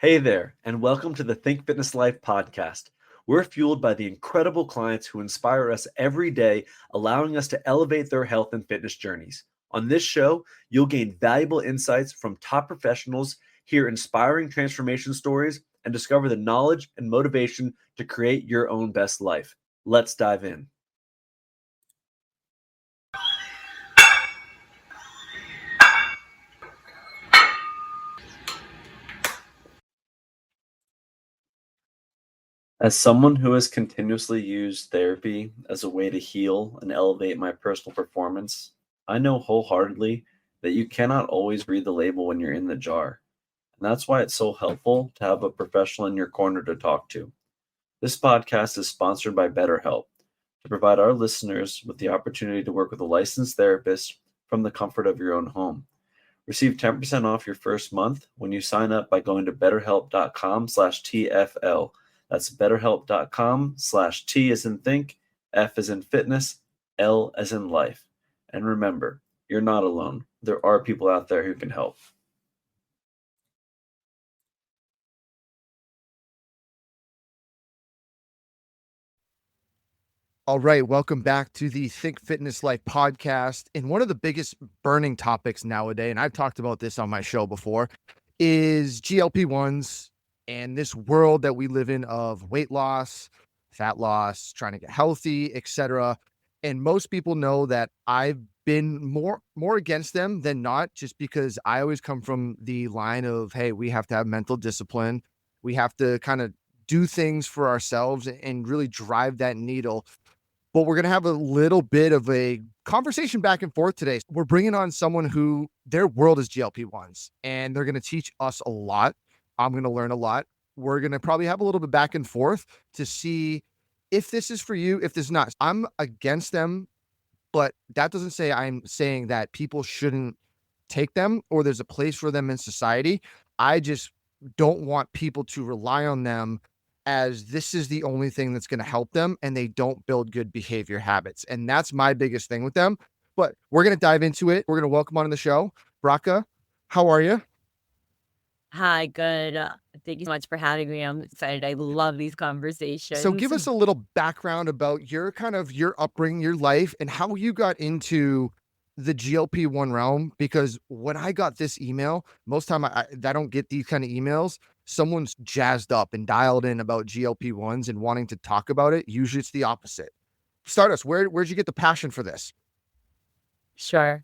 Hey there, and welcome to the Think Fitness Life podcast. We're fueled by the incredible clients who inspire us every day, allowing us to elevate their health and fitness journeys. On this show, you'll gain valuable insights from top professionals, hear inspiring transformation stories, and discover the knowledge and motivation to create your own best life. Let's dive in. As someone who has continuously used therapy as a way to heal and elevate my personal performance, I know wholeheartedly that you cannot always read the label when you're in the jar. And that's why it's so helpful to have a professional in your corner to talk to. This podcast is sponsored by BetterHelp to provide our listeners with the opportunity to work with a licensed therapist from the comfort of your own home. Receive 10% off your first month when you sign up by going to betterhelp.com/TFL. That's betterhelp.com/T as in think, F as in fitness, L as in life. And remember, you're not alone. There are people out there who can help. All right, welcome back to the Think Fitness Life podcast. And one of the biggest burning topics nowadays, and I've talked about this on my show before, is GLP-1s and this world that we live in of weight loss, fat loss, trying to get healthy, etc. And most people know that I've been more against them than not, just because I always come from the line of, hey, we have to have mental discipline. We have to kind of do things for ourselves and really drive that needle. But we're going to have a little bit of a conversation back and forth today. We're bringing on someone who their world is GLP-1s, and they're going to teach us a lot. I'm going to learn a lot. We're going to probably have a little bit back and forth to see if this is for you, if this is not. I'm against them, but that doesn't say I'm saying that people shouldn't take them or there's a place for them in society. I just don't want people to rely on them as this is the only thing that's going to help them, and they don't build good behavior habits. And that's my biggest thing with them. But we're going to dive into it. We're going to welcome on the show. Bracha, how are you? Hi, good. Thank you so much for having me. I'm excited. I love these So conversations. give us a little background about your upbringing, your life, and how you got into the GLP-1 realm. Because when I got this email, most time I don't get these kind of emails. Someone's jazzed up and dialed in about GLP-1s and wanting to talk about it. Usually it's the opposite. Start us. Where'd you get the passion for this? Sure.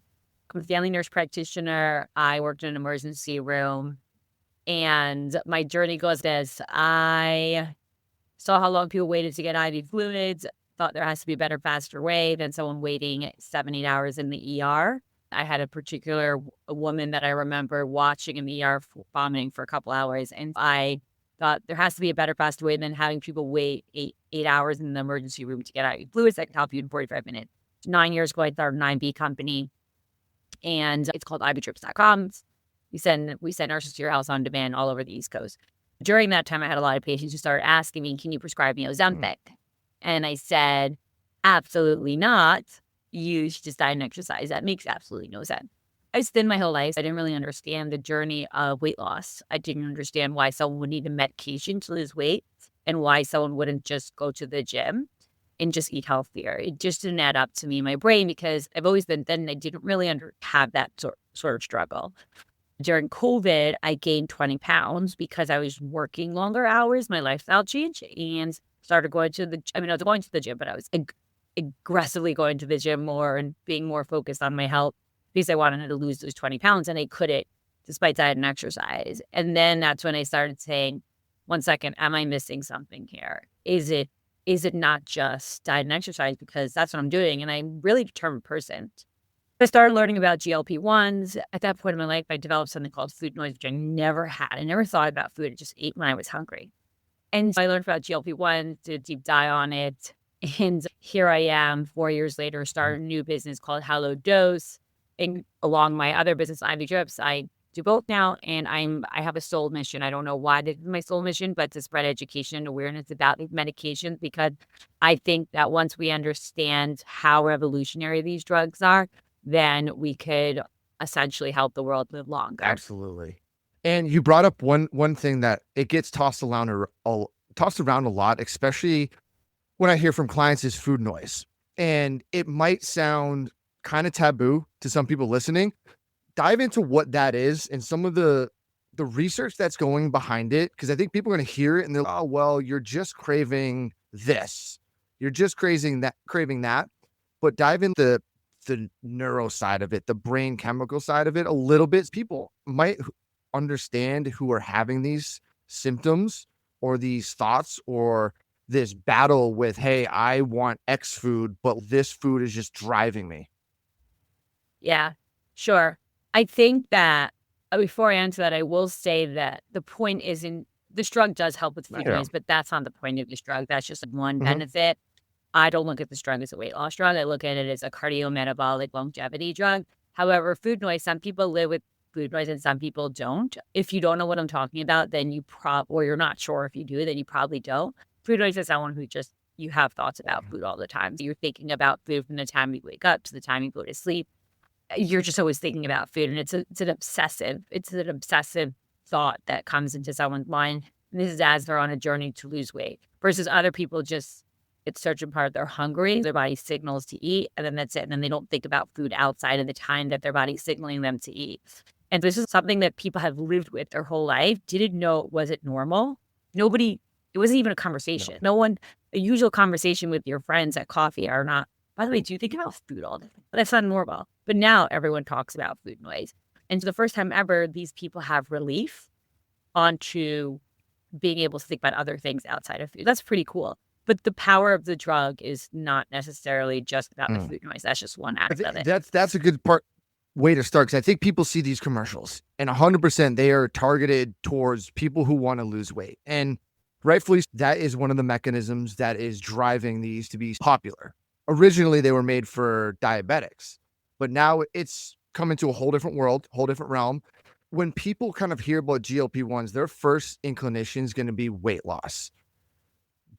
I'm a family nurse practitioner. I worked in an emergency room, and my journey goes this. I saw how long people waited to get IV fluids, thought there has to be a better, faster way than someone waiting 7-8 hours in the ER. I had a particular woman that I remember watching in the ER vomiting for a couple hours, and I thought there has to be a better, faster way than having people wait eight hours in the emergency room to get IV fluids that can help you in 45 minutes. 9 years ago, I started an IB company, and it's called ibtrips.com. We send nurses to your house on demand all over the East Coast. During that time, I had a lot of patients who started asking me, can you prescribe me Ozempic? And I said, absolutely not. You should just diet and exercise. That makes absolutely no sense. I was thin my whole life. I didn't really understand the journey of weight loss. I didn't understand why someone would need a medication to lose weight and why someone wouldn't just go to the gym and just eat healthier. It just didn't add up to me in my brain because I've always been thin and I didn't really have that sort of struggle. During COVID, I gained 20 pounds because I was working longer hours. My lifestyle changed and started going to I was going to the gym, but I was aggressively going to the gym more and being more focused on my health because I wanted to lose those 20 pounds and I couldn't despite diet and exercise. And then that's when I started saying, 1 second, am I missing something here? Is it not just diet and exercise? Because that's what I'm doing. And I'm a really determined person. I started learning about GLP-1s. At that point in my life, I developed something called food noise, which I never had. I never thought about food. I just ate when I was hungry. And I learned about GLP-1, did a deep dive on it. And here I am 4 years later, started a new business called Hello Dose. And along my other business, IV Drips, I do both now. And I have a sole mission. I don't know why this is my sole mission, but to spread education and awareness about these medications, because I think that once we understand how revolutionary these drugs are, then we could essentially help the world live longer. Absolutely. And you brought up one thing that it gets tossed around a lot, especially when I hear from clients, is food noise. And it might sound kind of taboo to some people listening. Dive into what that is and some of the research that's going behind it, because I think people are going to hear it and they're like, oh, well, you're just craving this. You're just craving that. But dive in the neuro side of it, the brain chemical side of it a little bit. People might understand who are having these symptoms or these thoughts or this battle with, hey, I want X food, but this food is just driving me. Yeah, sure. I think that before I answer that, I will say that the point isn't this drug does help with food Yeah. noise, but that's not the point of this drug. That's just one Mhm. benefit. I don't look at this drug as a weight loss drug. I look at it as a cardiometabolic longevity drug. However, food noise, some people live with food noise and some people don't. If you don't know what I'm talking about, then or you're not sure if you do, then you probably don't. Food noise is someone who just, you have thoughts about food all the time. So you're thinking about food from the time you wake up to the time you go to sleep. You're just always thinking about food, and it's an obsessive thought that comes into someone's mind. And this is as they're on a journey to lose weight versus other people just, it's certain part they're hungry, their body signals to eat, and then that's it. And then they don't think about food outside of the time that their body's signaling them to eat. And this is something that people have lived with their whole life, didn't know it wasn't normal. Nobody, it wasn't even a conversation. No one, a usual conversation with your friends at coffee are not, by the way, do you think about food all day? But that's not normal. But now everyone talks about food noise. And for the first time ever, these people have relief onto being able to think about other things outside of food. That's pretty cool. But the power of the drug is not necessarily just about the food noise. That's just one aspect of it. That's a good way to start, because I think people see these commercials and 100% they are targeted towards people who want to lose weight. And rightfully, that is one of the mechanisms that is driving these to be popular. Originally, they were made for diabetics, but now it's come into a whole different world, whole different realm. When people kind of hear about GLP-1s, their first inclination is going to be weight loss.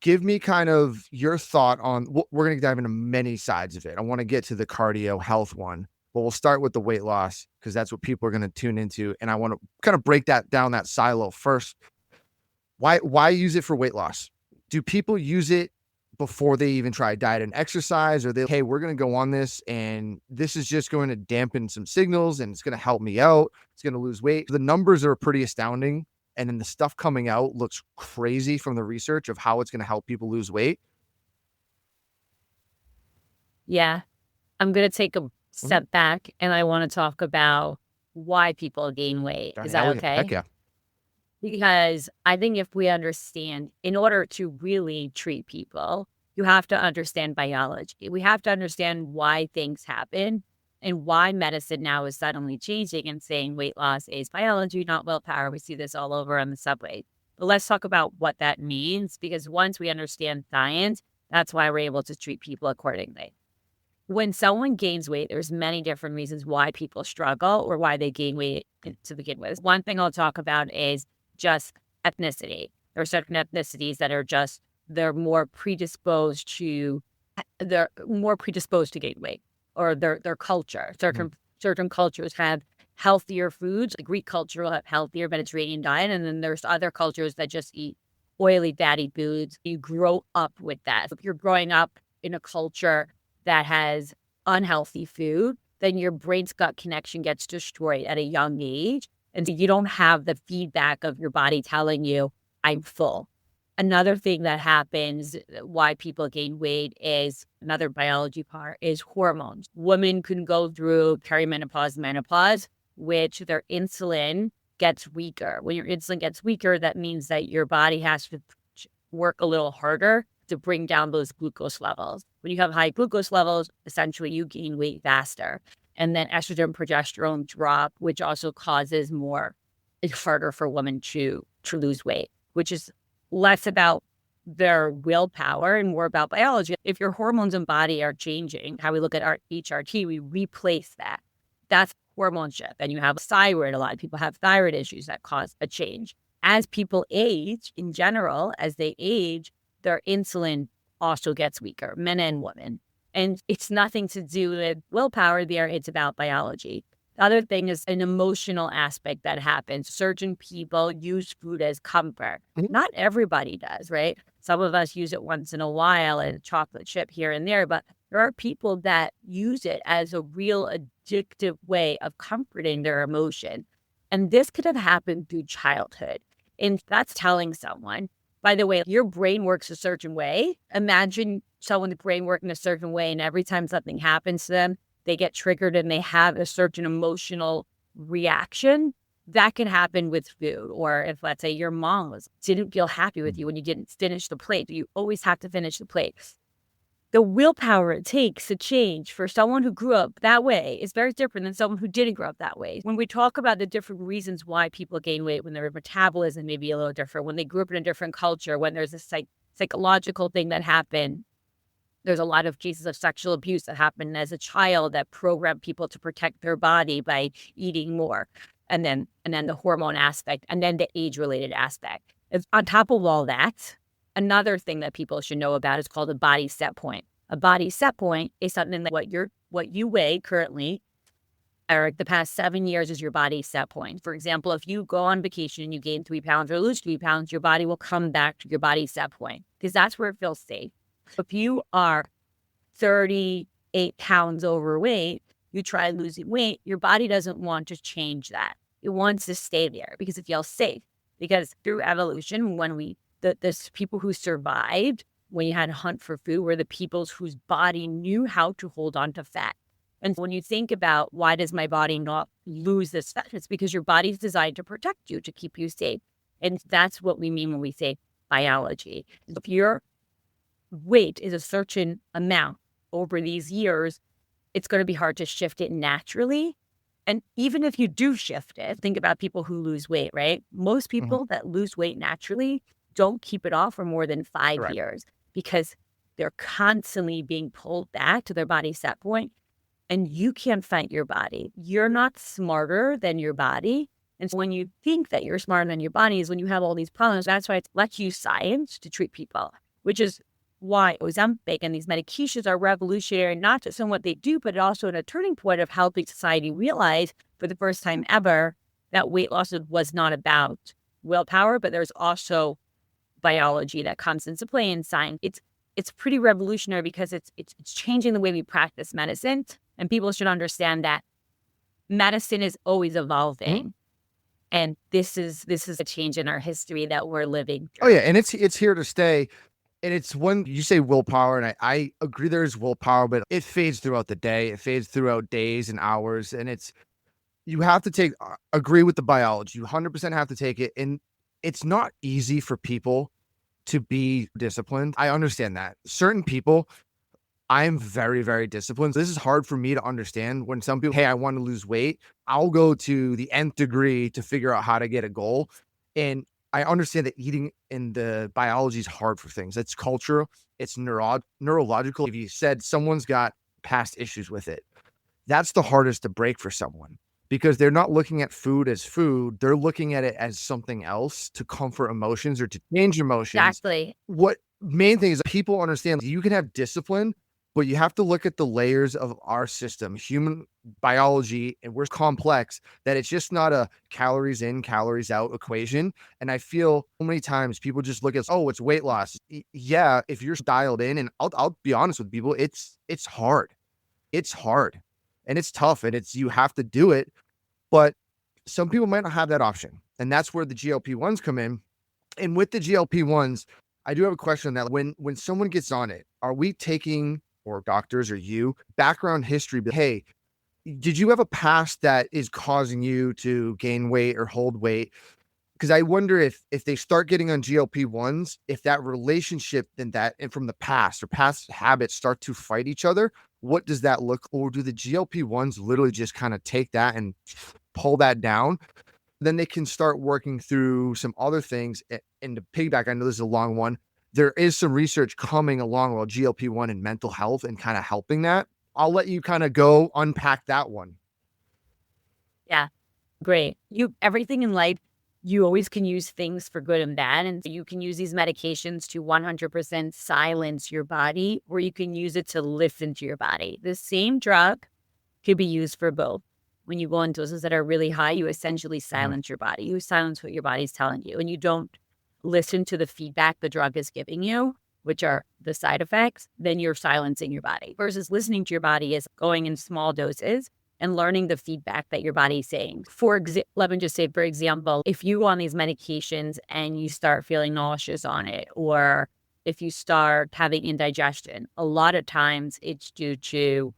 Give me kind of your thought on, we're going to dive into many sides of it. I want to get to the cardio health one, but we'll start with the weight loss because that's what people are going to tune into. And I want to kind of break that down, that silo first. Why use it for weight loss? Do people use it before they even try diet and exercise? Or hey, we're going to go on this and this is just going to dampen some signals and it's going to help me out. It's going to lose weight. The numbers are pretty astounding. And then the stuff coming out looks crazy from the research of how it's going to help people lose weight. Yeah. I'm going to take a step back and I want to talk about why people gain weight. Is that okay? Heck yeah. Because I think if we understand, in order to really treat people, you have to understand biology. We have to understand why things happen and why medicine now is suddenly changing and saying weight loss is biology, not willpower. We see this all over on the subway. But let's talk about what that means, because once we understand science, that's why we're able to treat people accordingly. When someone gains weight, there's many different reasons why people struggle or why they gain weight to begin with. One thing I'll talk about is just ethnicity. There are certain ethnicities that are just, they're more predisposed to gain weight, or their culture. Certain cultures have healthier foods. Like Greek culture will have healthier Mediterranean diet, and then there's other cultures that just eat oily, fatty foods. You grow up with that. If you're growing up in a culture that has unhealthy food, then your brain's gut connection gets destroyed at a young age. And so you don't have the feedback of your body telling you, I'm full. Another thing that happens, why people gain weight, is another biology part, is hormones. Women can go through perimenopause, menopause, which their insulin gets weaker. When your insulin gets weaker, that means that your body has to work a little harder to bring down those glucose levels. When you have high glucose levels, essentially you gain weight faster. And then estrogen, progesterone drop, which also causes it's harder for women to lose weight, which is less about their willpower and more about biology. If your hormones and body are changing, how we look at our HRT, we replace that. That's hormone shift. And you have thyroid. A lot of people have thyroid issues that cause a change. As people age, in general, as they age, their insulin also gets weaker, men and women. And it's nothing to do with willpower there. It's about biology. The other thing is an emotional aspect that happens. Certain people use food as comfort. Mhm. Not everybody does, right? Some of us use it once in a while and a chocolate chip here and there, but there are people that use it as a real addictive way of comforting their emotion. And this could have happened through childhood. And that's telling someone, by the way, your brain works a certain way. Imagine someone's brain working a certain way, and every time something happens to them, they get triggered and they have a certain emotional reaction. That can happen with food. Or if, let's say, your mom didn't feel happy with you when you didn't finish the plate, you always have to finish the plate. The willpower it takes to change for someone who grew up that way is very different than someone who didn't grow up that way. When we talk about the different reasons why people gain weight, when their metabolism may be a little different, when they grew up in a different culture, when there's a psychological thing that happened, there's a lot of cases of sexual abuse that happened as a child that programmed people to protect their body by eating more. And then the hormone aspect, and then the age-related aspect. On top of all that, another thing that people should know about is called a body set point. A body set point is something that what you weigh currently, or the past 7 years, is your body set point. For example, if you go on vacation and you gain 3 pounds or lose 3 pounds, your body will come back to your body set point because that's where it feels safe. If you are 38 pounds overweight, you try losing weight, your body doesn't want to change that. It wants to stay there because it feels safe. Because through evolution, when the people who survived when you had to hunt for food were the peoples whose body knew how to hold on to fat. And when you think about why does my body not lose this fat, it's because your body's designed to protect you, to keep you safe. And that's what we mean when we say biology. If your weight is a certain amount over these years, it's going to be hard to shift it naturally. And even if you do shift it, think about people who lose weight, right? Most people that lose weight naturally don't keep it off for more than 5 Correct. years because they're constantly being pulled back to their body set point. And you can't fight your body. You're not smarter than your body. And so when you think that you're smarter than your body is when you have all these problems. That's why let's use science to treat people, which is why Ozempic and these medications are revolutionary, not just in what they do, but also in a turning point of helping society realize for the first time ever that weight loss was not about willpower, but there's also biology that comes into play in science. It's pretty revolutionary because it's changing the way we practice medicine, and people should understand that medicine is always evolving. And this is a change in our history that we're living through. Oh yeah, and it's here to stay. And it's when you say willpower, and I agree there is willpower, but it fades throughout the day. It fades throughout days and hours. And you have to agree with the biology. You 100% have to take it. And it's not easy for people to be disciplined. I understand that. Certain people, I'm very, very disciplined. This is hard for me to understand when some people, hey, I want to lose weight. I'll go to the nth degree to figure out how to get a goal. And I understand that eating in the biology is hard for things. It's cultural. It's neurological. If you said someone's got past issues with it, that's the hardest to break for someone because they're not looking at food as food. They're looking at it as something else to comfort emotions or to change emotions. Exactly. What main thing is people understand you can have discipline, but you have to look at the layers of our system, human biology, and we're complex that it's just not a calories in, calories out equation. And I feel so many times people just look at, oh, it's weight loss. Yeah, if you're dialed in, and I'll be honest with people, it's hard. It's hard and it's tough and you have to do it. But some people might not have that option. And that's where the GLP-1s come in. And with the GLP-1s, I do have a question on that. When someone gets on it, are we taking, or doctors or you, background history? Hey, did you have a past that is causing you to gain weight or hold weight? Because I wonder if they start getting on GLP-1s, if that relationship and from the past or past habits start to fight each other, what does that look? Or do the GLP-1s literally just kind of take that and pull that down? Then they can start working through some other things. And to piggyback, I know this is a long one. There is some research coming along about GLP-1 and mental health and kind of helping that. I'll let you kind of go unpack that one. Yeah, great. Everything in life, you always can use things for good and bad. And you can use these medications to 100% silence your body, or you can use it to listen to your body. The same drug could be used for both. when you go on doses that are really high, you essentially silence your body. You silence what your body's telling you, and you don't listen to the feedback the drug is giving you, which are the side effects. Then you're silencing your body. Versus listening to your body is going in small doses and learning the feedback that your body's saying. Let me just say, for example, if you go on these medications and you start feeling nauseous on it, or if you start having indigestion, a lot of times it's due to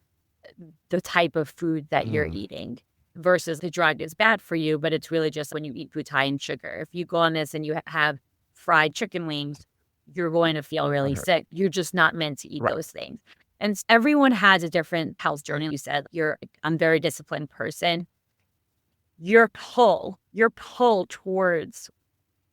the type of food that you're eating versus the drug is bad for you, but it's really just when you eat foods high in sugar. If you go on this and you have fried chicken wings, you're going to feel really sick. You're just not meant to eat those things. And everyone has a different health journey. You said I'm a very disciplined person. Your pull towards,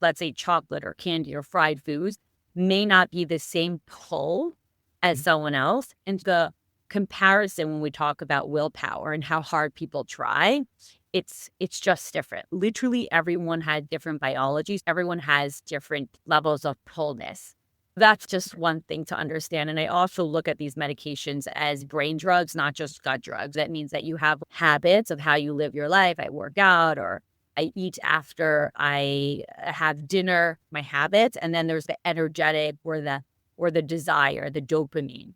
let's say, chocolate or candy or fried foods may not be the same pull as someone else. And the comparison when we talk about willpower and how hard people try, it's just different. Literally, everyone has different biologies. Everyone has different levels of pullness. That's just one thing to understand. And I also look at these medications as brain drugs, not just gut drugs. That means that you have habits of how you live your life. I work out, or I eat after I have dinner, my habits. And then there's the energetic or the desire, the dopamine.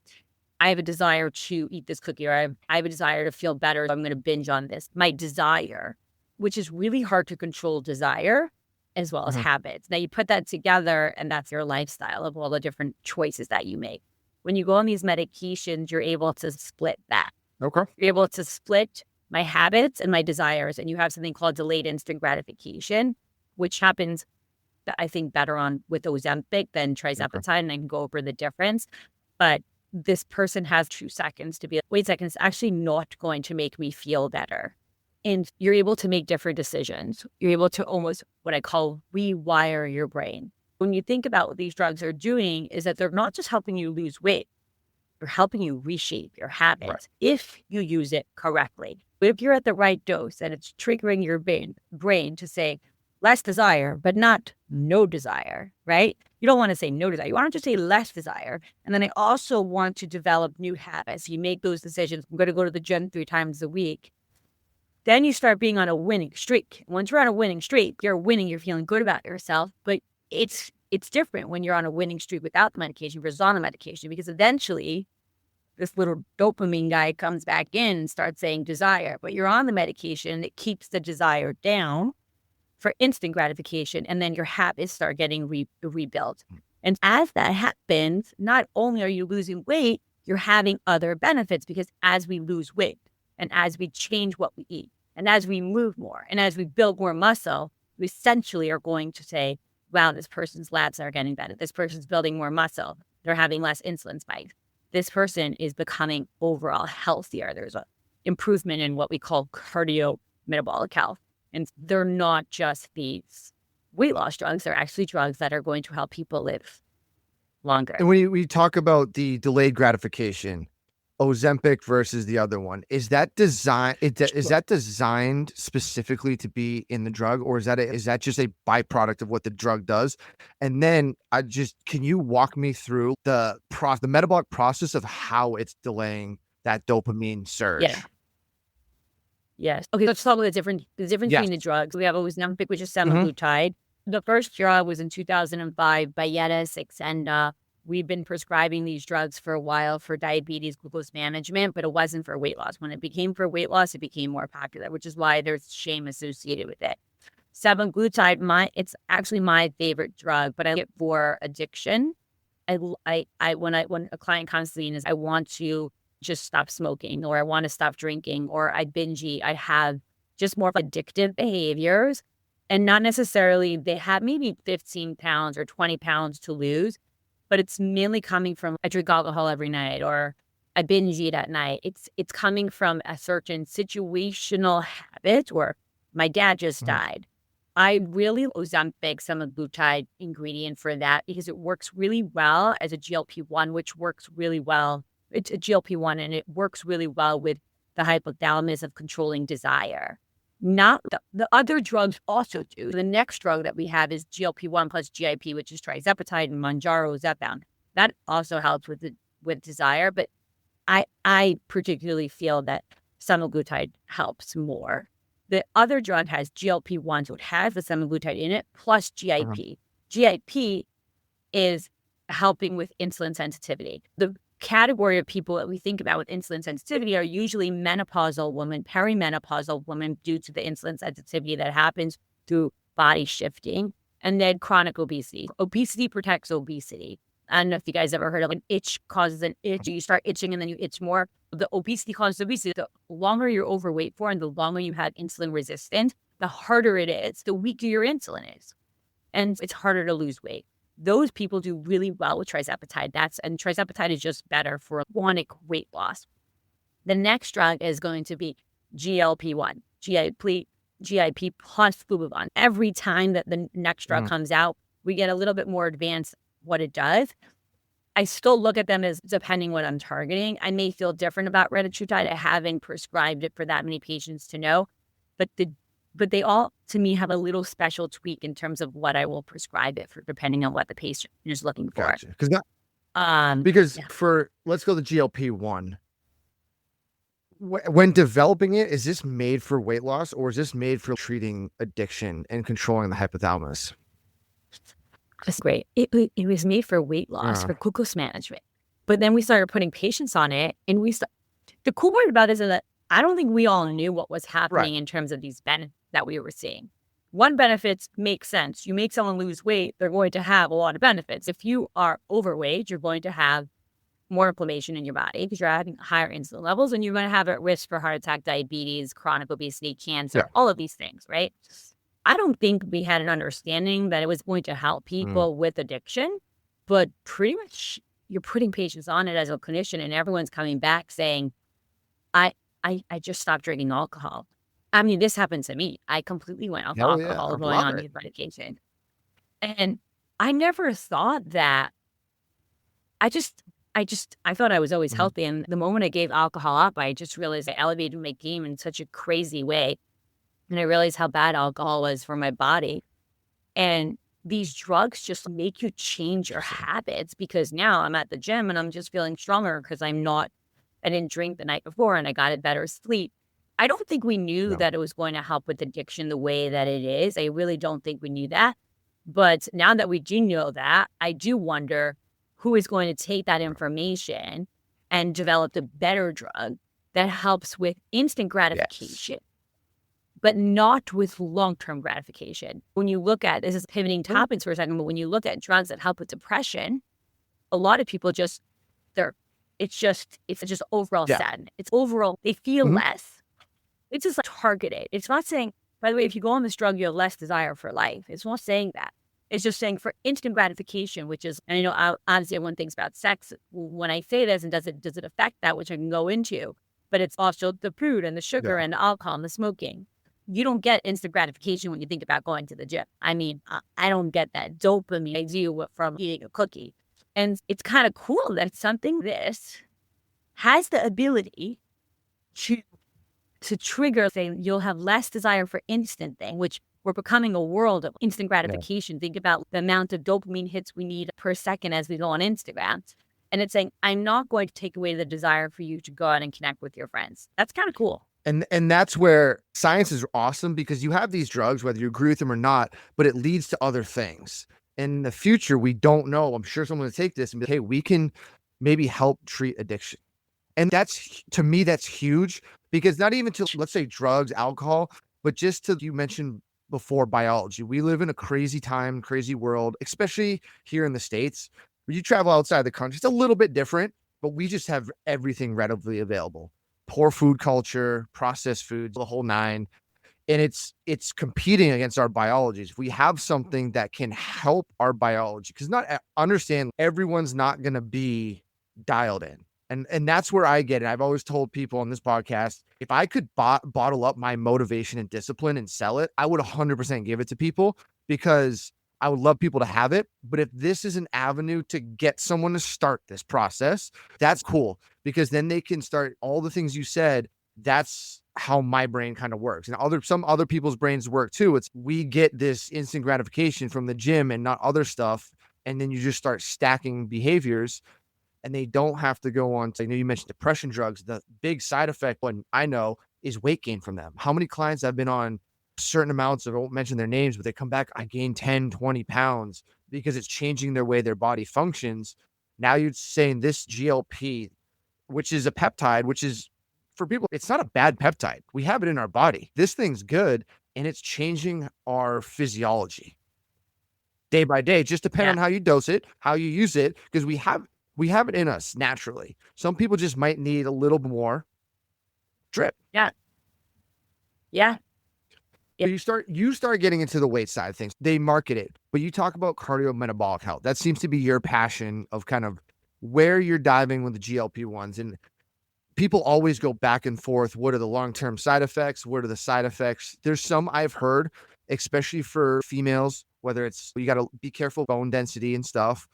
I have a desire to eat this cookie, or I have a desire to feel better, so I'm going to binge on this. My desire, which is really hard to control desire, as well as habits. Now you put that together and that's your lifestyle of all the different choices that you make. When you go on these medications, you're able to split that. Okay. You're able to split my habits and my desires. And you have something called delayed instant gratification, which happens, I think, better on with Ozempic than trizepatide. And I can go over the difference. But this person has 2 seconds to be like, wait a second, it's actually not going to make me feel better. And you're able to make different decisions. You're able to almost what I call rewire your brain. When you think about what these drugs are doing is that they're not just helping you lose weight, they're helping you reshape your habits if you use it correctly. But if you're at the right dose and it's triggering your brain to say less desire, but not no desire, right? You don't want to say no desire. You want to say less desire. And then I also want to develop new habits. You make those decisions. I'm going to go to the gym 3 times a week. Then you start being on a winning streak. Once you're on a winning streak, you're winning, you're feeling good about yourself. But it's different when you're on a winning streak without the medication versus on the medication, because eventually this little dopamine guy comes back in and starts saying desire. But you're on the medication, it keeps the desire down for instant gratification, and then your habits start getting rebuilt. And as that happens, not only are you losing weight, you're having other benefits, because as we lose weight and as we change what we eat and as we move more and as we build more muscle, we essentially are going to say, wow, this person's labs are getting better. This person's building more muscle. They're having less insulin spikes. This person is becoming overall healthier. There's an improvement in what we call cardiometabolic health. And they're not just these weight loss drugs. They're actually drugs that are going to help people live longer. And when you talk about the delayed gratification, Ozempic versus the other one, is that designed specifically to be in the drug, or is that just a byproduct of what the drug does? And then can you walk me through the metabolic process of how it's delaying that dopamine surge? Yeah. Yes. Okay, let's talk about the difference between the drugs. We have Ozempic, which is semaglutide. The first drug was in 2005, Byetta, Saxenda. We've been prescribing these drugs for a while for diabetes, glucose management, but it wasn't for weight loss. When it became for weight loss, it became more popular, which is why there's shame associated with it. Semaglutide, it's actually my favorite drug, but I like it for addiction. When a client comes to me and says, I want to just stop smoking, or I want to stop drinking, or I binge eat, I have just more addictive behaviors, and not necessarily they have maybe 15 pounds or 20 pounds to lose, but it's mainly coming from I drink alcohol every night, or I binge eat at night. It's coming from a certain situational habit, or my dad just died. I really Ozempic semaglutide ingredient for that because it works really well as a GLP-1, which works really well. It's a GLP-1 and it works really well with the hypothalamus of controlling desire. Not the other drugs also do. The next drug that we have is GLP-1 plus GIP, which is trizepatide and Mounjaro, Zepbound. That also helps with desire. But I particularly feel that semaglutide helps more. The other drug has GLP-1, so it has the semaglutide in it, plus GIP. GIP is helping with insulin sensitivity. The category of people that we think about with insulin sensitivity are usually menopausal women, perimenopausal women, due to the insulin sensitivity that happens through body shifting, and then chronic obesity. Obesity protects obesity. I don't know if you guys ever heard of an itch causes an itch. You start itching and then you itch more. The obesity causes obesity. The longer you're overweight for and the longer you have insulin resistance, the harder it is, the weaker your insulin is. And it's harder to lose weight. Those people do really well with trizepatide. And trizepatide is just better for chronic weight loss. The next drug is going to be GLP-1, GIP plus glucagon. Every time that the next drug comes out, we get a little bit more advanced what it does. I still look at them as depending what I'm targeting. I may feel different about retatrutide. I haven't prescribed it for that many patients to know, but they all, to me, have a little special tweak in terms of what I will prescribe it for, depending on what the patient is looking for. Gotcha. Yeah. Let's go to GLP-1. When developing it, is this made for weight loss or is this made for treating addiction and controlling the hypothalamus? That's great. It was made for weight loss, for glucose management. But then we started putting patients on it, and the cool part about this is that I don't think we all knew what was happening in terms of these benefits that we were seeing. One benefit makes sense. You make someone lose weight, they're going to have a lot of benefits. If you are overweight, you're going to have more inflammation in your body because you're having higher insulin levels, and you're going to have at risk for heart attack, diabetes, chronic obesity, cancer, all of these things, right? I don't think we had an understanding that it was going to help people with addiction, but pretty much you're putting patients on it as a clinician, and everyone's coming back saying, I just stopped drinking alcohol. I mean, this happened to me. I completely went off alcohol going on these medications. And I never thought that. I thought I was always healthy. And the moment I gave alcohol up, I just realized I elevated my game in such a crazy way. And I realized how bad alcohol was for my body. And these drugs just make you change your habits, because now I'm at the gym and I'm just feeling stronger because I didn't drink the night before and I got a better sleep. I don't think we knew that it was going to help with addiction the way that it is. I really don't think we knew that. But now that we do know that, I do wonder who is going to take that information and develop the better drug that helps with instant gratification, but not with long-term gratification. When you look at, this is pivoting topics for a second, but when you look at drugs that help with depression, a lot of people it's just overall sadness. It's overall, they feel less. It's just like targeted. It's not saying, by the way, if you go on this drug, you have less desire for life. It's not saying that. It's just saying for instant gratification, which is, and I know obviously everyone thinks about sex when I say this, and does it affect that, which I can go into, but it's also the food and the sugar and the alcohol and the smoking. You don't get instant gratification when you think about going to the gym. I mean, I don't get that dopamine I do from eating a cookie. And it's kind of cool that something this has the ability to trigger, say, you'll have less desire for instant thing, which we're becoming a world of instant gratification. Think about the amount of dopamine hits we need per second as we go on Instagram. And it's saying, I'm not going to take away the desire for you to go out and connect with your friends. That's kind of cool. And that's where science is awesome, because you have these drugs, whether you agree with them or not, but it leads to other things. In the future, we don't know. I'm sure someone will take this and be like, hey, we can maybe help treat addiction. And that's, to me, that's huge, because not even to, let's say, drugs, alcohol, but just to, you mentioned before, biology. We live in a crazy time, crazy world, especially here in the States. When you travel outside the country, it's a little bit different, but we just have everything readily available. Poor food culture, processed foods, the whole nine. And it's competing against our biologies. We have something that can help our biology, because understand everyone's not going to be dialed in. And that's where I get it. I've always told people on this podcast, if I could bottle up my motivation and discipline and sell it, I would 100% give it to people, because I would love people to have it. But if this is an avenue to get someone to start this process, that's cool, because then they can start all the things you said. That's how my brain kind of works. And some other people's brains work too. It's, we get this instant gratification from the gym and not other stuff. And then you just start stacking behaviors. and they don't have to go on to, you mentioned depression drugs. The big side effect one I know is weight gain from them. How many clients have been on certain amounts of, I won't mention their names, but they come back, I gained 10, 20 pounds because it's changing their way their body functions. Now you're saying this GLP, which is a peptide, which is for people, it's not a bad peptide. We have it in our body. This thing's good and it's changing our physiology day by day, just depending Yeah. on how you dose it, how you use it, because we have it in us naturally. Some people just might need a little more drip. Yeah. Yeah. You start getting into the weight side of things. They market it, but you talk about cardiometabolic health. That seems to be your passion of kind of where you're diving with the GLP-1s. And people always go back and forth. What are the long-term side effects? What are the side effects? There's some I've heard, especially for females, whether it's, you got to be careful bone density and stuff.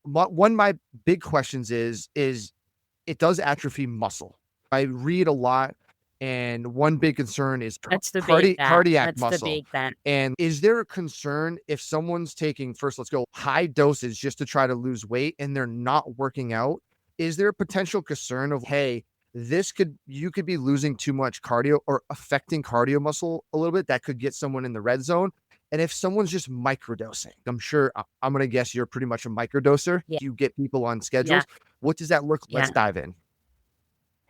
One of my big questions is it does atrophy muscle. I read a lot, and one big concern is Let's debate that. cardiac Let's muscle. debate that. And is there a concern if someone's taking, first, let's go high doses just to try to lose weight and they're not working out? Is there a potential concern of, hey, you could be losing too much cardio or affecting cardio muscle a little bit that could get someone in the red zone? And if someone's just microdosing, I'm sure, I'm going to guess you're pretty much a microdoser. Yeah. You get people on schedules. What does that look? Let's dive in.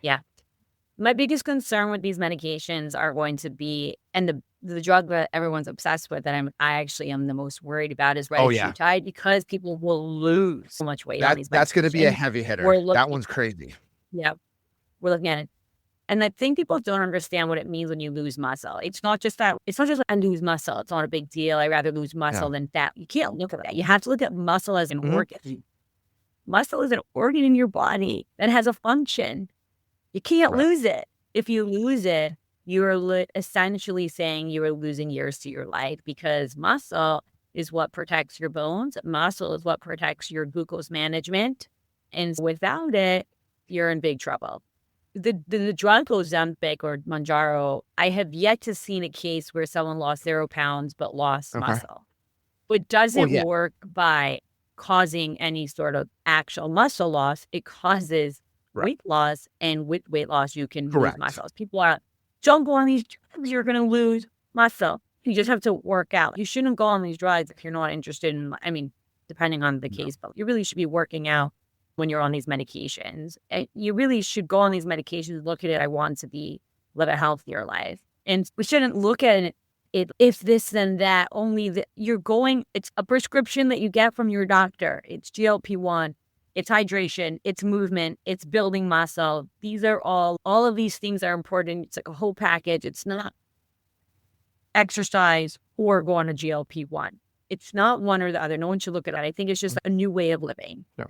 Yeah. My biggest concern with these medications are going to be, and the drug that everyone's obsessed with, that I actually am the most worried about, is retatrutide, because people will lose so much weight on these medications. That's going to be a heavy hitter. That one's crazy. Yeah. We're looking at it. And I think people don't understand what it means when you lose muscle. It's not just I lose muscle. It's not a big deal. I'd rather lose muscle than fat. You can't look at that. You have to look at muscle as an organ. Muscle is an organ in your body that has a function. You can't lose it. If you lose it, you're essentially saying you are losing years to your life, because muscle is what protects your bones. Muscle is what protects your glucose management. And without it, you're in big trouble. The drug Ozempic or Mounjaro, I have yet to see a case where someone lost 0 pounds but lost muscle. It doesn't work by causing any sort of actual muscle loss. It causes weight loss, and with weight loss, you can lose muscle. People are, don't go on these drugs, you're going to lose muscle. You just have to work out. You shouldn't go on these drugs if you're not interested in, depending on the case, but you really should be working out when you're on these medications. And you really should go on these medications, look at it, I want to live a healthier life. And we shouldn't look at it if this then that, it's a prescription that you get from your doctor. It's GLP-1, it's hydration, it's movement, it's building muscle. These are all of these things are important. It's like a whole package. It's not exercise or go on a GLP-1. It's not one or the other. No one should look at it. I think it's just a new way of living. Yeah.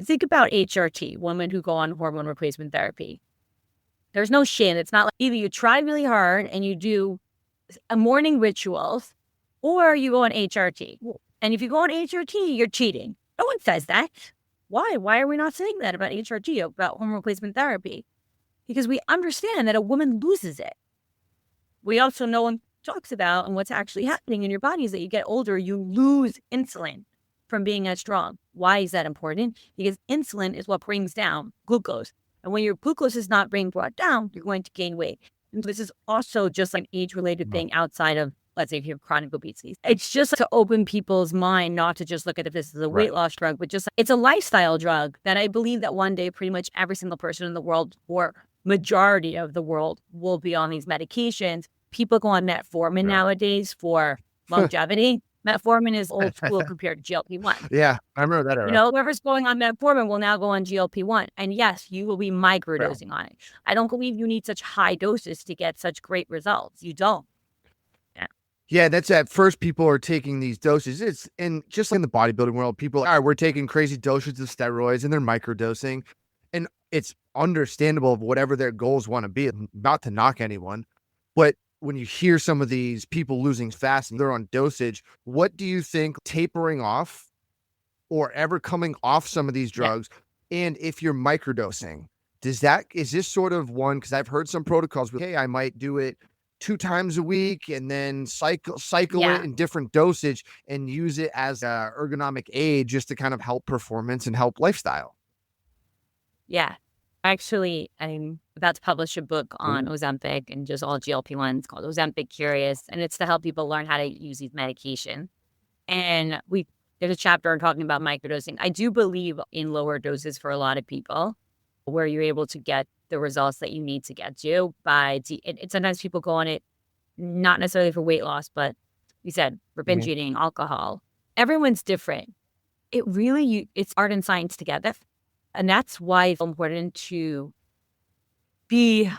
Think about HRT, women who go on hormone replacement therapy. There's no shame. It's not like either you try really hard and you do a morning rituals, or you go on HRT. And if you go on HRT, you're cheating. No one says that. Why? Why are we not saying that about HRT, about hormone replacement therapy? Because we understand that a woman loses it. We also know and talks about, and what's actually happening in your body is that you get older, you lose insulin from being as strong. Why is that important? Because insulin is what brings down glucose. And when your glucose is not being brought down, you're going to gain weight. And this is also just like an age-related thing outside of, let's say, if you have chronic obesity. It's just to open people's mind, not to just look at if this is a weight loss drug, but just it's a lifestyle drug that I believe that one day pretty much every single person in the world, or majority of the world, will be on these medications. People go on metformin nowadays for longevity. Metformin is old school compared to GLP-1. Yeah, I remember that era. Whoever's going on metformin will now go on GLP-1. And yes, you will be microdosing on it. I don't believe you need such high doses to get such great results. You don't. Yeah, that's at first people are taking these doses. And just like in the bodybuilding world, people are, all right, we're taking crazy doses of steroids and they're microdosing. And it's understandable of whatever their goals want to be, not to knock anyone. But when you hear some of these people losing fast and they're on dosage, what do you think tapering off or ever coming off some of these drugs? And if you're microdosing, is this sort of one, because I've heard some protocols with, hey, I might do it 2 times a week and then cycle it in different dosage and use it as a ergonomic aid just to kind of help performance and help lifestyle. Yeah. Actually, I'm about to publish a book on Ooh. Ozempic and just all GLP-1s called Ozempic Curious, and it's to help people learn how to use these medications. And there's a chapter on talking about microdosing. I do believe in lower doses for a lot of people, where you're able to get the results that you need to get to sometimes people go on it not necessarily for weight loss, but you said for binge Mhm. eating, alcohol. Everyone's different. It's art and science together. And that's why it's important to be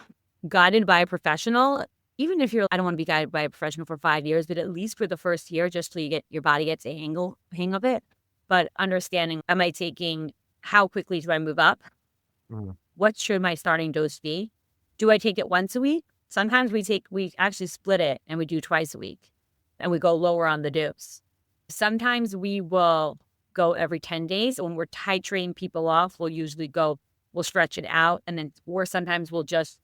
guided by a professional. Even if I don't want to be guided by a professional for 5 years, but at least for the first year, just till your body gets a hang of it. But understanding, am I taking, how quickly do I move up? Mhm. What should my starting dose be? Do I take it once a week? Sometimes we actually split it and we do twice a week and we go lower on the dose. Sometimes we will go every 10 days. When we're titrating people off, we'll stretch it out. Or sometimes we'll just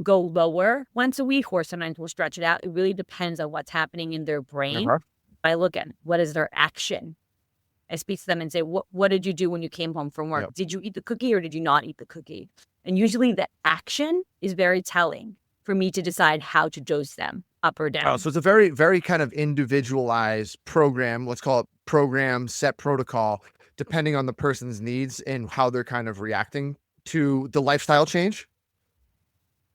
go lower once a week, or sometimes we'll stretch it out. It really depends on what's happening in their brain. Okay. I look at what is their action. I speak to them and say, what did you do when you came home from work? Yep. Did you eat the cookie or did you not eat the cookie? And usually the action is very telling for me to decide how to dose them up or down. Oh, so it's a very, very kind of individualized program. Let's call it program, set protocol, depending on the person's needs and how they're kind of reacting to the lifestyle change.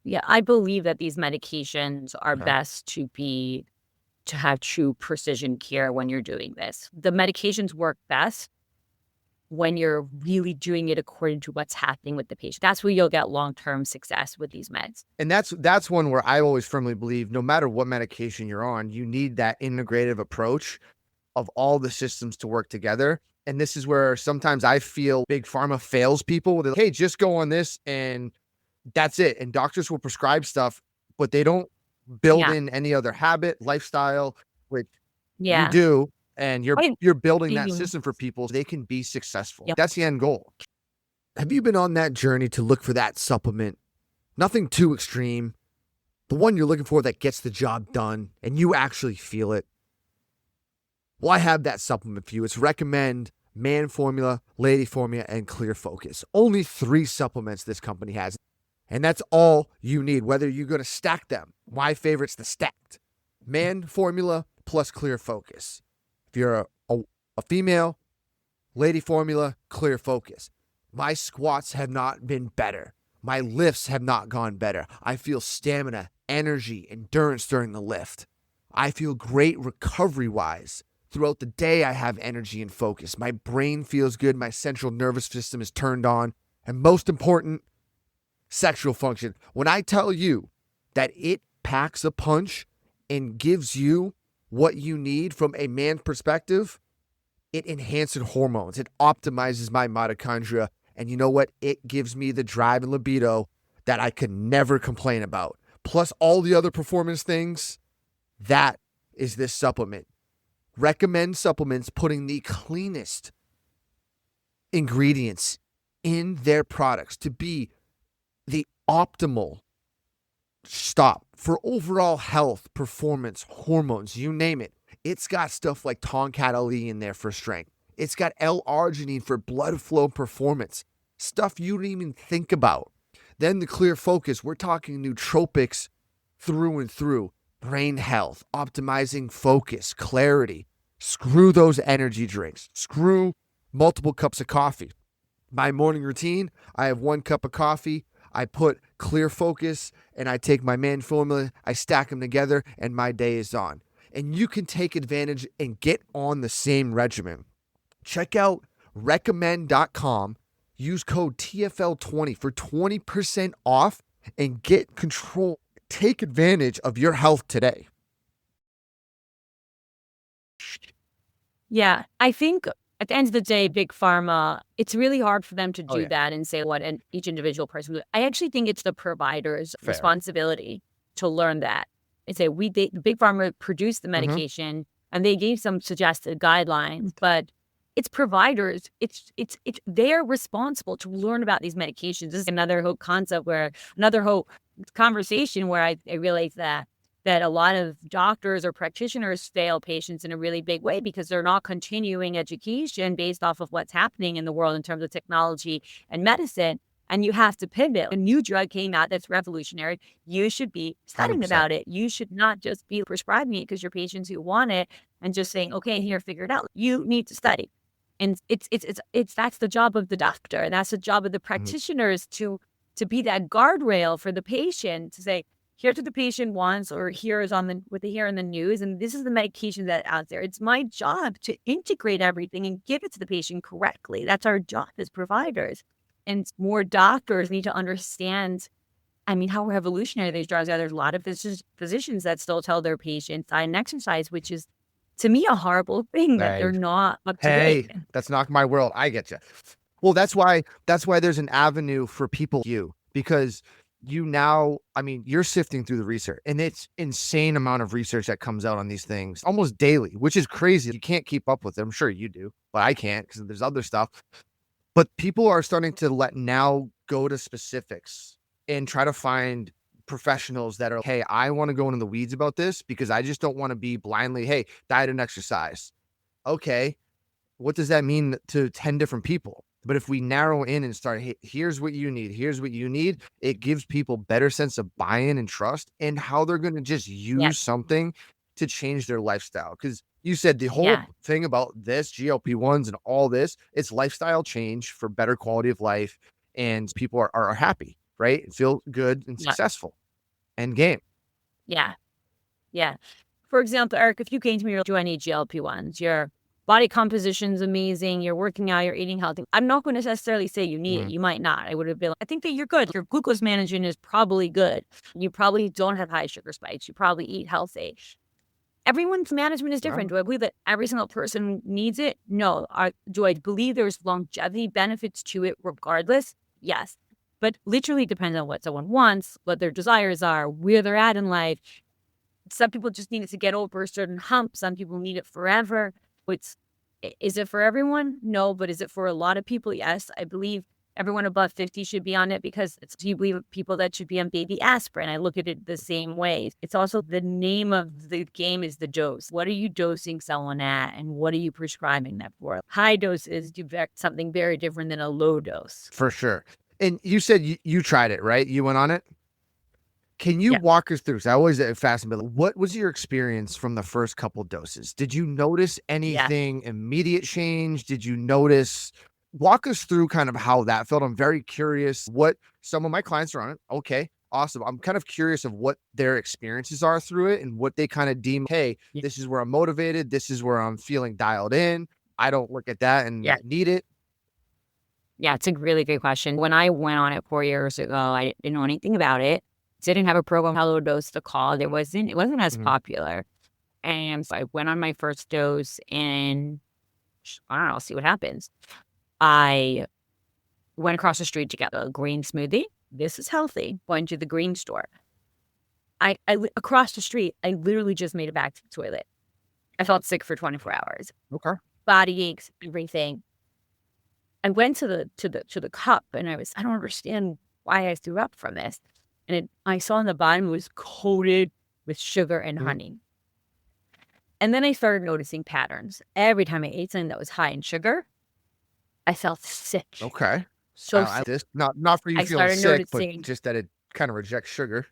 Yeah, I believe that these medications are Okay. best to have true precision care when you're doing this. The medications work best when you're really doing it according to what's happening with the patient. That's where you'll get long-term success with these meds. And that's one where I always firmly believe no matter what medication you're on, you need that integrative approach of all the systems to work together. And this is where sometimes I feel big pharma fails people with, hey, just go on this and that's it. And doctors will prescribe stuff, but they don't build Yeah. in any other habit, lifestyle, which you Yeah. do. And I you're building that do. system for people so they can be successful. Yep. That's the end goal. Have you been on that journey to look for that supplement? Nothing too extreme. The one you're looking for that gets the job done and you actually feel it. Well, I have that supplement for you. It's Recommend, Man Formula, Lady Formula, and Clear Focus. Only 3 supplements this company has. And that's all you need, whether you're going to stack them. My favorite's the stacked. Man Formula plus Clear Focus. If you're a female, Lady Formula, Clear Focus. My squats have not been better. My lifts have not gone better. I feel stamina, energy, endurance during the lift. I feel great recovery-wise. Throughout the day, I have energy and focus. My brain feels good. My central nervous system is turned on. And most important, sexual function. When I tell you that it packs a punch and gives you what you need from a man's perspective, it enhances hormones. It optimizes my mitochondria. And you know what? It gives me the drive and libido that I could never complain about. Plus all the other performance things, that is this supplement. Recommend supplements putting the cleanest ingredients in their products to be the optimal stop for overall health, performance, hormones, you name it. It's got stuff like Tonkat Ali in there for strength. It's got L-arginine for blood flow performance, stuff you don't even think about. Then the Clear Focus, we're talking nootropics through and through. Brain health, optimizing focus, clarity. Screw those energy drinks. Screw multiple cups of coffee. My morning routine, I have 1 cup of coffee. I put Clear Focus and I take my Man Formula. I stack them together and my day is on. And you can take advantage and get on the same regimen. Check out recommend.com. Use code TFL20 for 20% off and get control. Take advantage of your health today. Yeah. I think at the end of the day, Big Pharma, it's really hard for them to Oh, do yeah. that and say what each individual person would. I actually think it's the provider's Fair. responsibility to learn that. And say, the Big Pharma produced the medication and they gave some suggested guidelines, but it's providers. They're responsible to learn about these medications. This is another whole conversation where I realized that that a lot of doctors or practitioners fail patients in a really big way because they're not continuing education based off of what's happening in the world in terms of technology and medicine. And you have to pivot. A new drug came out that's revolutionary. You should be studying 100%. about it. You should not just be prescribing it because your patients who want it and just saying, okay, here, figure it out. You need to study. And it's that's the job of the doctor. And that's the job of the practitioners to be that guardrail for the patient to say, here's what the patient wants, or here is on the what they hear in the news, and this is the medication that's out there. It's my job to integrate everything and give it to the patient correctly. That's our job as providers. And more doctors need to understand, I mean, how revolutionary these drugs are. There's a lot of physicians that still tell their patients diet and exercise, which is, to me, a horrible thing that they're Hey. not up to Hey, date. that's not my world. I get you. Well, that's why there's an avenue for people like you, because you now, I mean, you're sifting through the research, and it's insane amount of research that comes out on these things almost daily, which is crazy. You can't keep up with it. I'm sure you do, but I can't because there's other stuff. But people are starting to now go to specifics and try to find professionals that are, hey, I want to go into the weeds about this because I just don't want to be blindly, hey, diet and exercise. Okay, what does that mean to 10 different people? But if we narrow in and start, hey, here's what you need, it gives people better sense of buy-in and trust and how they're going to just Yeah. use something to change their lifestyle. Because you said the whole Yeah. thing about this GLP-1s and all this, it's lifestyle change for better quality of life, and people are happy, right? And feel good and Yeah. successful. End game. Yeah. Yeah. For example, Eric, if you came to me, do I need GLP-1s? Your body composition's amazing. You're working out, you're eating healthy. I'm not going to necessarily say you need it. You might not. I would have been like, I think that you're good. Your glucose management is probably good. You probably don't have high sugar spikes. You probably eat healthy. Everyone's management is different. Do I believe that every single person needs it? No. Do I believe there's longevity benefits to it regardless? Yes. But literally depends on what someone wants, what their desires are, where they're at in life. Some people just need it to get over a certain hump. Some people need it forever. Is it for everyone? No, but is it for a lot of people? Yes. I believe everyone above 50 should be on it because you believe people that should be on baby aspirin. I look at it the same way. It's also the name of the game is the dose. What are you dosing someone at, and what are you prescribing that for? High doses do something very different than a low dose. For sure. And you said you tried it, right? You went on it? Can you walk us through? 'Cause I always fascinated. What was your experience from the first couple doses? Did you notice anything immediate change? Did you notice? Walk us through kind of how that felt. I'm very curious what some of my clients are on it. Okay, awesome. I'm kind of curious of what their experiences are through it and what they kind of deem, hey, this is where I'm motivated. This is where I'm feeling dialed in. I don't look at that and need it. Yeah, it's a really good question. When I went on it 4 years ago, I didn't know anything about it. Didn't have a program how low dose to call. It wasn't as popular. And so I went on my first dose and I don't know, see what happens. I went across the street to get a green smoothie. This is healthy. Going to the green store. Across the street, I literally just made it back to the toilet. I felt sick for 24 hours. Okay. Body aches, everything. I went to the cup and I don't understand why I threw up from this. And I saw on the bottom it was coated with sugar and honey. And then I started noticing patterns. Every time I ate something that was high in sugar, I felt sick. Okay. So I this not for you I feeling started sick, noticing, but just that it kind of rejects sugar.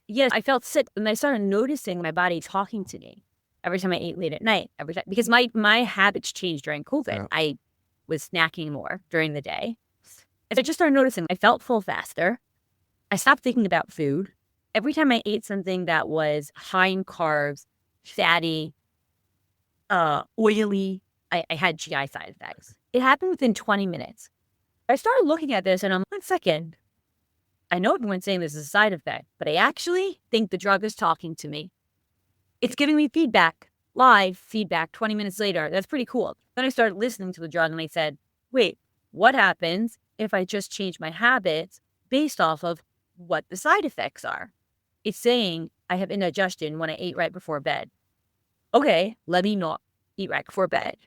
yes, I felt sick. And I started noticing my body talking to me every time I ate late at night, every time, because my habits changed during COVID. Yeah. I was snacking more during the day. And I just started noticing I felt full faster. I stopped thinking about food. Every time I ate something that was high in carbs, fatty, oily, I had GI side effects. It happened within 20 minutes. I started looking at this and I'm 1 second. I know everyone's saying this is a side effect, but I actually think the drug is talking to me. It's giving me feedback, live feedback 20 minutes later. That's pretty cool. Then I started listening to the drug and I said, wait, what happens if I just change my habits based off of what the side effects are? It's saying I have indigestion when I ate right before bed. Okay, let me not eat right before bed.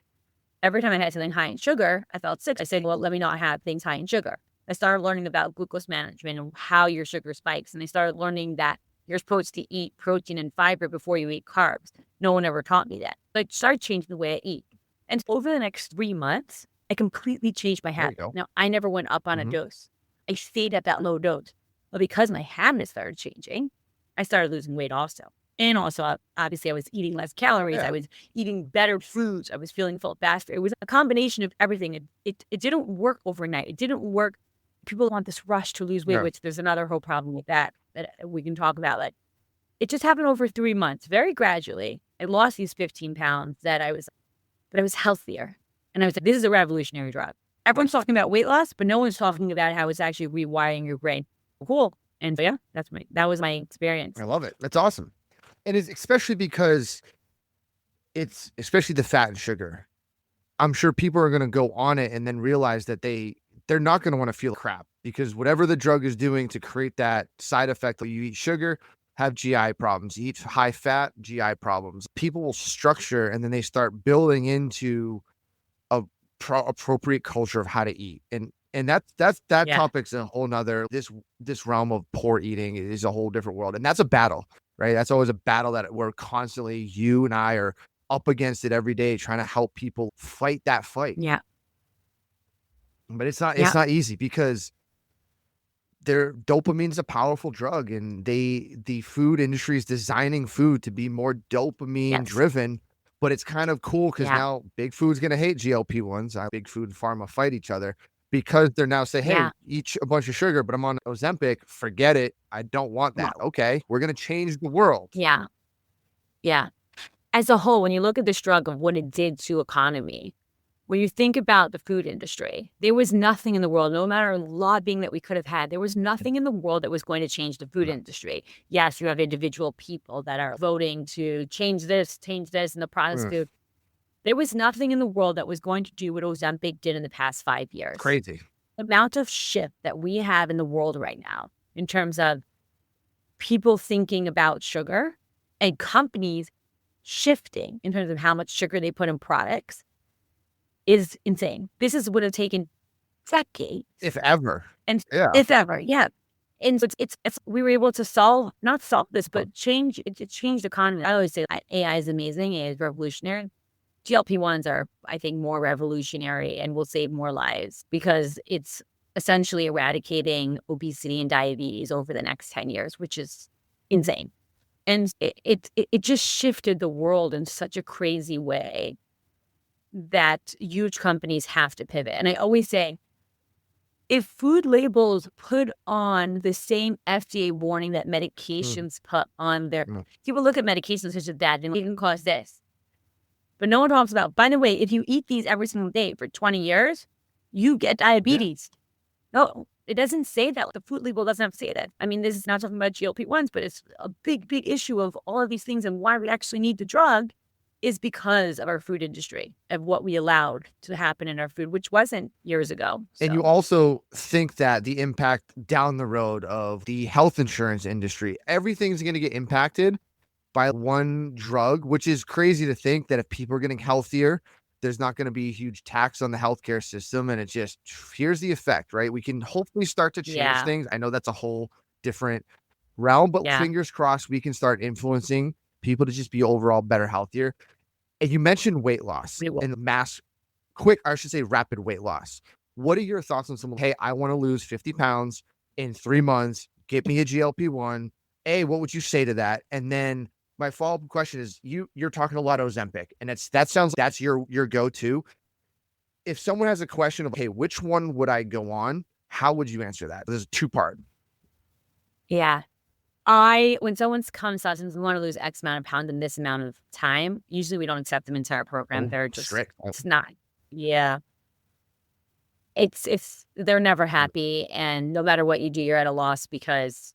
Every time I had something high in sugar, I felt sick. I said, well, let me not have things high in sugar. I started learning about glucose management and how your sugar spikes. And I started learning that You're supposed to eat protein and fiber before you eat carbs. No one ever taught me that. So I started changing the way I eat. And over the next 3 months, I completely changed my There you habit. go. Now, I never went up on a Mhm. dose. I stayed at that low dose. But because my habits started changing, I started losing weight also. And also, obviously, I was eating less calories. Yeah. I was eating better foods. I was feeling full faster. It was a combination of everything. It didn't work overnight. It didn't work. People want this rush to lose weight, Yeah. which there's another whole problem with that we can talk about. Like, it just happened over 3 months, very gradually. I lost these 15 pounds but I was healthier. And I was like, this is a revolutionary drug. Everyone's talking about weight loss, but no one's talking about how it's actually rewiring your brain. Cool. And so, yeah, that was my experience. I love it. That's awesome. And it's especially because it's especially the fat and sugar. I'm sure people are going to go on it and then realize that they're not going to want to feel crap because whatever the drug is doing to create that side effect, like you eat sugar, have GI problems, you eat high fat, GI problems. People will structure and then they start building into a appropriate culture of how to eat. And that Yeah. topic's a whole nother, this realm of poor eating is a whole different world. And that's a battle, right? That's always a battle that we're constantly, you and I are up against it every day, trying to help people fight that fight. Yeah. But it's not Yeah. easy because dopamine's a powerful drug, and the food industry is designing food to be more dopamine Yes. driven. But it's kind of cool because Yeah. now big food's gonna hate GLP-1s. Big food and pharma fight each other because they're now saying, hey, Yeah. eat a bunch of sugar, but I'm on Ozempic. Forget it. I don't want that. Okay, we're gonna change the world. Yeah. Yeah. As a whole, when you look at this drug of what it did to economy, when you think about the food industry, there was nothing in the world, no matter lobbying that we could have had, there was nothing in the world that was going to change the food industry. Yes, you have individual people that are voting to change this, in the processed food. There was nothing in the world that was going to do what Ozempic did in the past 5 years. Crazy. The amount of shift that we have in the world right now in terms of people thinking about sugar and companies shifting in terms of how much sugar they put in products is insane. This is would have taken decades, If ever. and Yeah. if ever, yeah. And so it's we were able to not solve this, but change it. It changed the economy. I always say AI is amazing. AI is revolutionary. GLP-1s are, I think, more revolutionary and will save more lives because it's essentially eradicating obesity and diabetes over the next 10 years, which is insane. And it just shifted the world in such a crazy way that huge companies have to pivot. And I always say, if food labels put on the same FDA warning that medications put on their, people look at medications such as that and it can cause this. But no one talks about, by the way, if you eat these every single day for 20 years, you get diabetes. No, it doesn't say that. The food label doesn't have to say that. I mean, this is not talking about GLP-1s, but it's a big, big issue of all of these things and why we actually need the drug is because of our food industry, of what we allowed to happen in our food, which wasn't years ago. And you also think that the impact down the road of the health insurance industry, everything's going to get impacted by one drug, which is crazy to think that if people are getting healthier, there's not going to be a huge tax on the healthcare system. And it's just, here's the effect, right? We can hopefully start to change things. I know that's a whole different realm, but fingers crossed, we can start influencing people to just be overall better, healthier. And you mentioned weight loss and rapid weight loss. What are your thoughts on someone, hey, I want to lose 50 pounds in 3 months, get me a GLP-1. What would you say to that? And then my follow-up question is, you're talking a lot of Ozempic, and that sounds like that's your go-to. If someone has a question of, hey, which one would I go on? How would you answer that? There's a two-part. Yeah. When someone comes to us and want to lose X amount of pounds in this amount of time, usually we don't accept them into our program. They're just strict. It's not. Yeah. They're never happy, and no matter what you do, you're at a loss because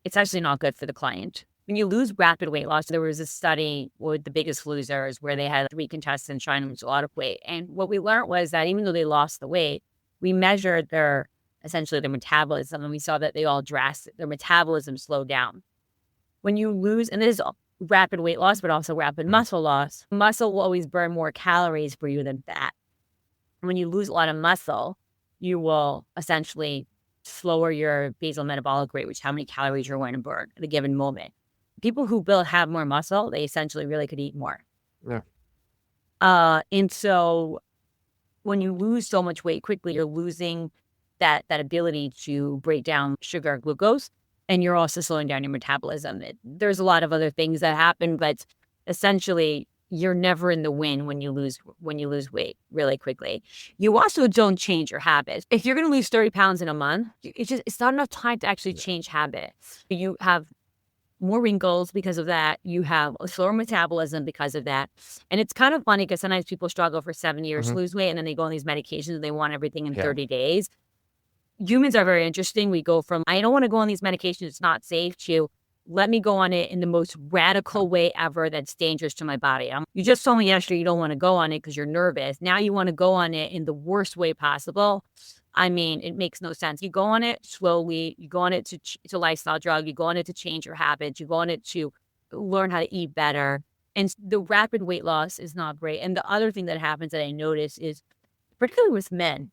it's actually not good for the client. When you lose rapid weight loss, there was a study with The Biggest Losers where they had 3 contestants trying to lose a lot of weight. And what we learned was that even though they lost the weight, we measured essentially their metabolism, and we saw that their metabolism slowed down. When you lose, and this is rapid weight loss, but also rapid muscle loss, muscle will always burn more calories for you than fat. When you lose a lot of muscle, you will essentially slower your basal metabolic rate, which is how many calories you're going to burn at a given moment. People who have more muscle, they essentially really could eat more. Yeah. And so when you lose so much weight quickly, you're losing that ability to break down sugar and glucose, and you're also slowing down your metabolism. There's a lot of other things that happen, but essentially you're never in the win when you lose weight really quickly. You also don't change your habits. If you're going to lose 30 pounds in a month, it's not enough time to actually change habits. You have more wrinkles because of that. You have a slower metabolism because of that. And it's kind of funny because sometimes people struggle for 7 years to lose weight, and then they go on these medications and they want everything in 30 days. Humans are very interesting. We go from, I don't want to go on these medications, it's not safe, to let me go on it in the most radical way ever that's dangerous to my body. You just told me yesterday you don't want to go on it because you're nervous. Now you want to go on it in the worst way possible. I mean, it makes no sense. You go on it slowly. You go on it to lifestyle drug. You go on it to change your habits. You go on it to learn how to eat better. And the rapid weight loss is not great. And the other thing that happens that I notice is, particularly with men,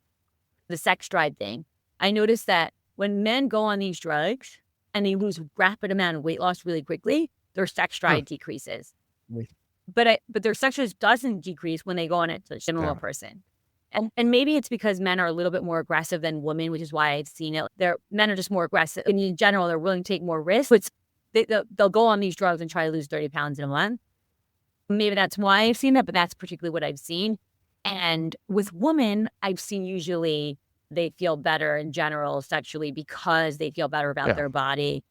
the sex drive thing. I noticed that when men go on these drugs and they lose a rapid amount of weight loss really quickly, their sex drive decreases. But their sex drive doesn't decrease when they go on it to a general person. And maybe it's because men are a little bit more aggressive than women, which is why I've seen it. Men are just more aggressive. And in general, they're willing to take more risks. But they'll go on these drugs and try to lose 30 pounds in a month. Maybe that's why I've seen that, but that's particularly what I've seen. And with women, I've seen usually they feel better in general sexually because they feel better about their body.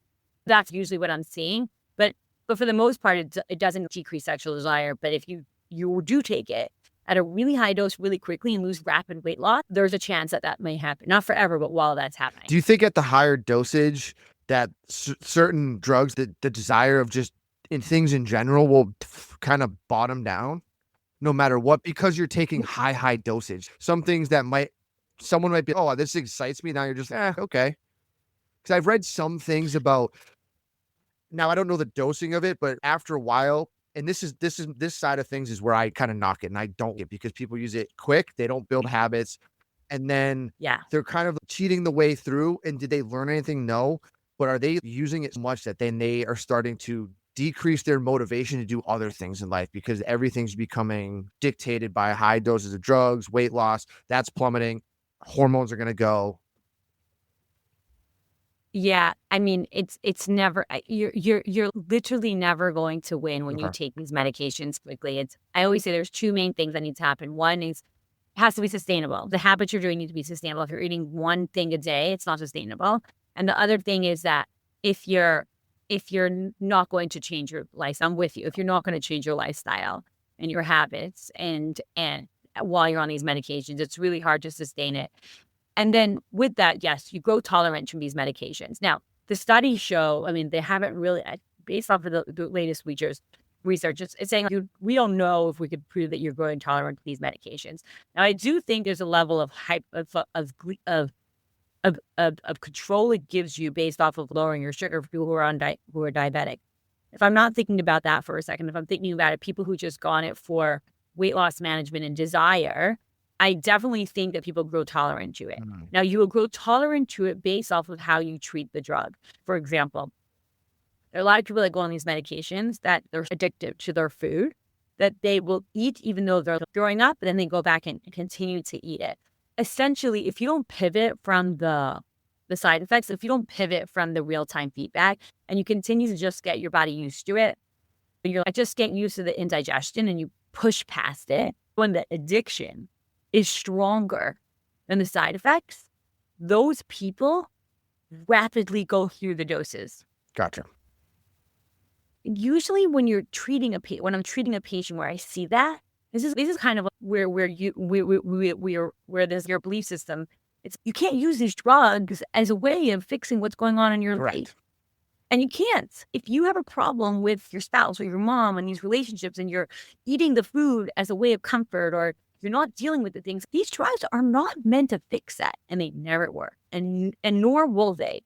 That's usually what I'm seeing. But for the most part, it doesn't decrease sexual desire. But if you do take it at a really high dose really quickly and lose rapid weight loss, there's a chance that may happen. Not forever, but while that's happening. Do you think at the higher dosage that certain drugs, the desire of just in things in general will kind of bottom down no matter what, because you're taking high dosage? Some things that someone might be, oh, this excites me. Now you're just, okay. Because I've read some things about, now I don't know the dosing of it, but after a while, and this side of things is where I kind of knock it, and I don't get, because people use it quick, they don't build habits, and then they're kind of cheating the way through. And did they learn anything? No. But are they using it so much that then they are starting to decrease their motivation to do other things in life because everything's becoming dictated by high doses of drugs, weight loss, that's plummeting, hormones are going to go. Yeah, I mean, it's never, you're literally never going to win when you take these medications quickly. I always say there's two main things that need to happen. One is, it has to be sustainable. The habits you're doing need to be sustainable. If you're eating one thing a day, it's not sustainable. And the other thing is that if you're not going to change your lifestyle, I'm with you. If you're not going to change your lifestyle and your habits and while you're on these medications, it's really hard to sustain it. And then with that, yes, you grow tolerant to these medications. Now, the studies show, I mean, they haven't really, based off of the latest research, it's saying we don't know if we could prove that you're growing tolerant to these medications. Now, I do think there's a level of control it gives you based off of lowering your sugar for people who are diabetic. If I'm not thinking about that for a second, if I'm thinking about it, people who just go on it for weight loss management and desire, I definitely think that people grow tolerant to it. Now, you will grow tolerant to it based off of how you treat the drug. For example, there are a lot of people that go on these medications that they're addicted to their food, that they will eat even though they're throwing up, and then they go back and continue to eat it. Essentially, if you don't pivot from the side effects, if you don't pivot from the real-time feedback, and you continue to just get your body used to it, you're like, just get used to the indigestion and you push past it, when the addiction is stronger than the side effects, those people rapidly go through the doses. Gotcha. Usually when I'm treating a patient where I see that, this is kind of where there's your belief system. It's, you can't use these drugs as a way of fixing what's going on in your life. And you can't. If you have a problem with your spouse or your mom and these relationships, and you're eating the food as a way of comfort, or you're not dealing with the things, these drugs are not meant to fix that, and they never work, and nor will they.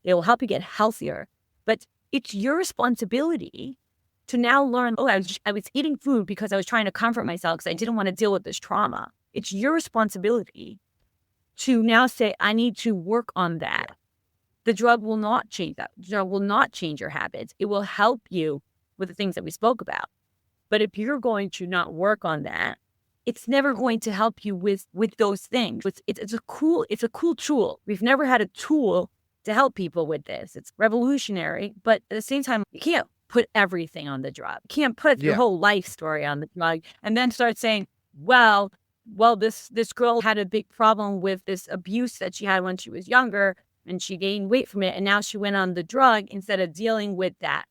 They will help you get healthier, but it's your responsibility to now learn, I was eating food because I was trying to comfort myself because I didn't want to deal with this trauma. It's your responsibility to now say, I need to work on that. The drug will not change that. The drug will not change your habits. It will help you with the things that we spoke about. But if you're going to not work on that, it's never going to help you with those things. It's a cool tool. We've never had a tool to help people with this. It's revolutionary, but at the same time, you can't put everything on the drug. You can't put your whole life story on the drug and then start saying, well, this girl had a big problem with this abuse that she had when she was younger and she gained weight from it. And now she went on the drug instead of dealing with that.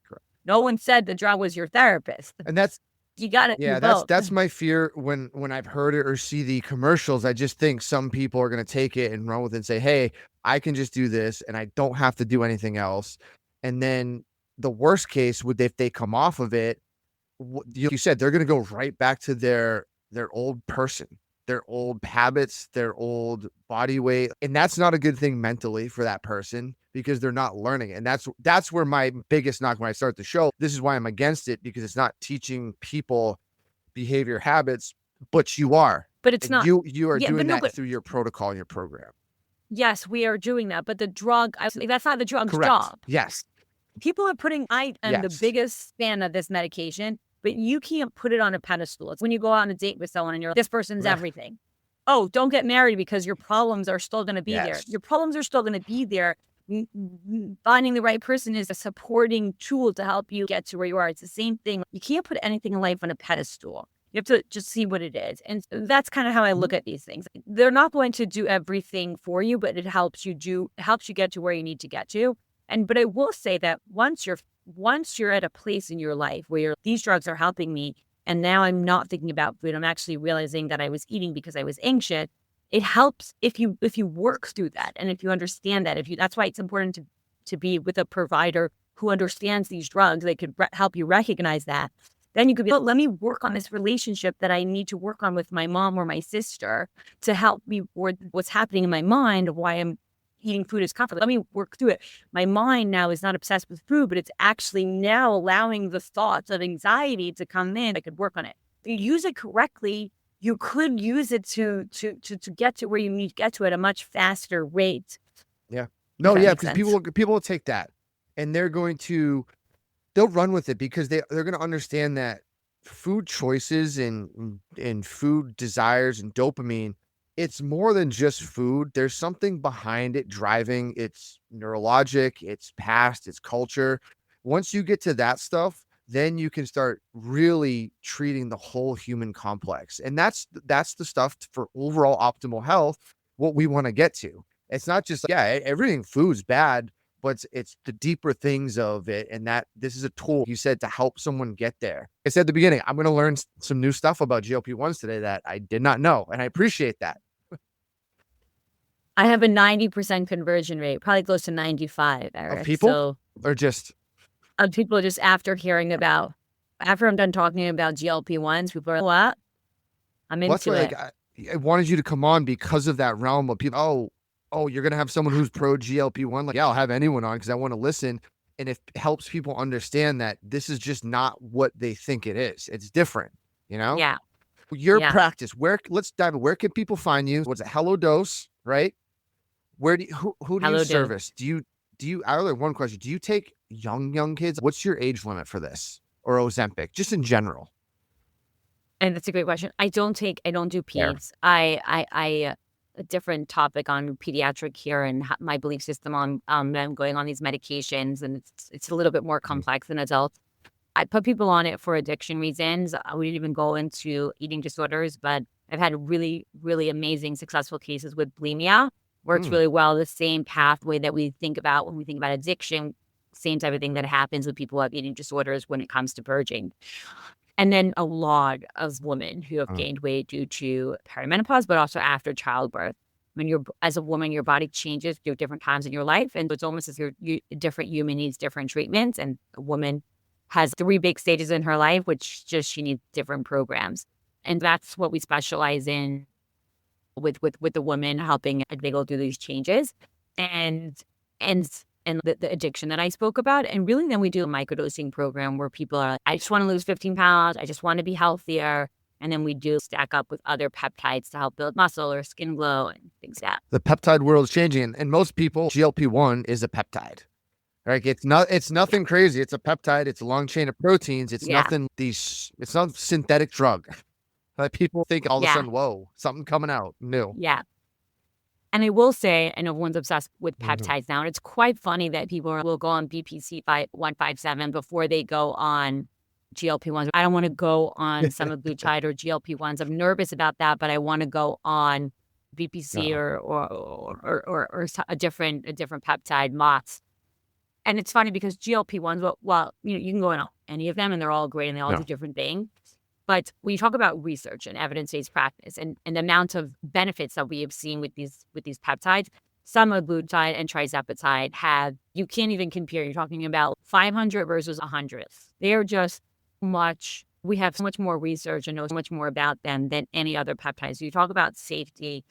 Correct. No one said the drug was your therapist. And that's, you got to that's my fear when I've heard it or see the commercials. I just think some people are going to take it and run with it and say, hey, I can just do this and I don't have to do anything else. And then the worst case would, if they come off of it, you said, they're going to go right back to their old person, their old habits, their old body weight. And that's not a good thing mentally for that person because they're not learning. And that's where my biggest knock when I start the show. This is why I'm against it, because it's not teaching people behavior habits, but you are. But it's not. You are doing that through your protocol and your program. Yes, we are doing that. But the drug, that's not the drug's Correct. job. Yes. People are putting, I am the biggest fan of this medication, but you can't put it on a pedestal. It's when you go on a date with someone and you're like, this person's everything. Oh, don't get married because your problems are still going to be there. Your problems are still going to be there. Finding the right person is a supporting tool to help you get to where you are. It's the same thing. You can't put anything in life on a pedestal. You have to just see what it is. And that's kind of how I look at these things. They're not going to do everything for you, but it helps you get to where you need to get to. But I will say that once you're at a place in your life where these drugs are helping me, and now I'm not thinking about food, I'm actually realizing that I was eating because I was anxious. It helps if you work through that, and if you understand that. That's why it's important to be with a provider who understands these drugs. They could help you recognize that. Then you could be, let me work on this relationship that I need to work on with my mom or my sister to help me with what's happening in my mind of why I'm eating food is comfort. Let me work through it. My mind now is not obsessed with food, but it's actually now allowing the thoughts of anxiety to come in. I could work on it. If you use it correctly, you could use it to get to where you need to get to at a much faster rate. Yeah. No, yeah, because people will take that and they'll run with it because they're going to understand that food choices and food desires and dopamine, it's more than just food. There's something behind it driving. It's neurologic, it's past, it's culture. Once you get to that stuff, then you can start really treating the whole human complex. And that's the stuff for overall optimal health, what we want to get to. It's not just, everything food's bad, but it's the deeper things of it. And that this is a tool, you said, to help someone get there. I said at the beginning, I'm going to learn some new stuff about GLP-1s today that I did not know. And I appreciate that. I have a 90% conversion rate, probably close to 95, Eric. Of people? Or just? Of people just after I'm done talking about GLP-1s, people are like, what? I'm into it. I wanted you to come on because of that realm of people. Oh, you're going to have someone who's pro GLP-1. Like, I'll have anyone on because I want to listen. And it helps people understand that this is just not what they think it is. It's different, Yeah. Your practice, let's dive in. Where can people find you? What's it? Hello Dose, right? Who do you service? Do you, I only have one question. Do you take young kids? What's your age limit for this or Ozempic, just in general? And that's a great question. I don't do peds. I a different topic on pediatric here and my belief system on them going on these medications, and it's a little bit more complex than adults. I put people on it for addiction reasons. We didn't even go into eating disorders, but I've had really, really amazing successful cases with bulimia. Works really well. The same pathway that we think about when we think about addiction, same type of thing that happens with people who have eating disorders when it comes to purging. And then a lot of women who have gained weight due to perimenopause, but also after childbirth. When as a woman, your body changes through different times in your life. And it's almost as if different human needs different treatments. And a woman has 3 big stages in her life, which just she needs different programs. And that's what we specialize in with the women, helping they go through these changes and the addiction that I spoke about. And really then we do a microdosing program where people are like, I just want to lose 15 pounds. I just want to be healthier. And then we do stack up with other peptides to help build muscle or skin glow and things like that. The peptide world is changing, and most people, GLP-1 is a peptide. Right? It's nothing crazy. It's a peptide. It's a long chain of proteins. It's Yeah. it's not synthetic drug. Like people think all of a Yeah. sudden, whoa, something coming out new. Yeah. And I will say, I know everyone's obsessed with Mhm. peptides now, and it's quite funny that people will go on BPC 157 before they go on GLP-1s. I don't want to go on semaglutide or GLP-1s. I'm nervous about that, but I want to go on BPC or a different peptide, MOTS. And it's funny because GLP-1s, well, you can go on any of them, and they're all great, and they all do different things. But when you talk about research and evidence-based practice and the amount of benefits that we have seen with these peptides, semaglutide and trizepatide you can't even compare. You're talking about 500 versus 100. They are just we have so much more research and know so much more about them than any other peptides. You talk about safety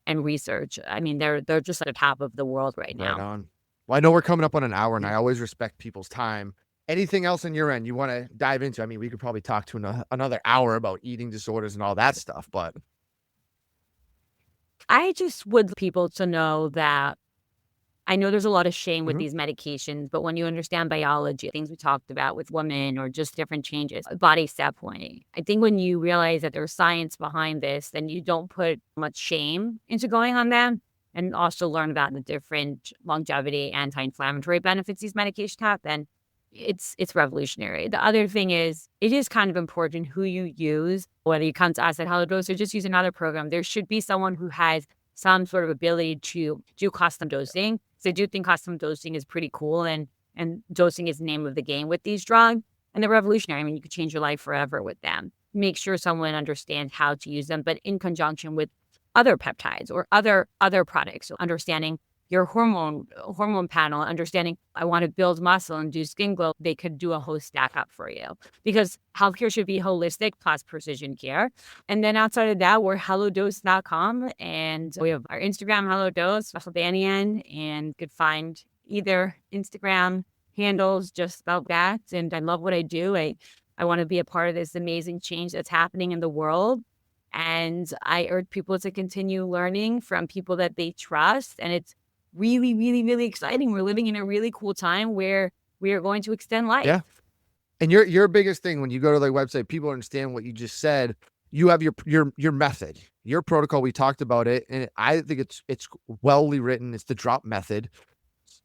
and research. I mean, they're just at the top of the world right now. Right on. Well, I know we're coming up on an hour, and I always respect people's time. Anything else on your end you want to dive into? I mean, we could probably talk to another hour about eating disorders and all that stuff, but I just would people to know that I know there's a lot of shame with Mhm. these medications, but when you understand biology, things we talked about with women or just different changes, body set pointing, I think when you realize that there's science behind this, then you don't put much shame into going on them, and also learn about the different longevity, anti-inflammatory benefits these medications have, then it's revolutionary. The other thing is, it is kind of important who you use, whether you come to us at Hello Dose or just use another program. There should be someone who has some sort of ability to do custom dosing. So I do think custom dosing is pretty cool, and dosing is the name of the game with these drugs. And they're revolutionary. I mean, you could change your life forever with them. Make sure someone understands how to use them, but in conjunction with other peptides or other products. So understanding your hormone panel, understanding I want to build muscle and do skin glow, they could do a whole stack up for you, because healthcare should be holistic plus precision care. And then outside of that, we're hellodose.com, and we have our Instagram, HelloDose, Bracha Banayan, and you could find either Instagram handles just about that. And I love what I do. I want to be a part of this amazing change that's happening in the world. And I urge people to continue learning from people that they trust. And it's really, really, really exciting. We're living in a really cool time where we are going to extend life. Yeah. And your biggest thing when you go to their website, people understand what you just said. You have your method, your protocol. We talked about it, and I think it's wellly written. It's the drop method.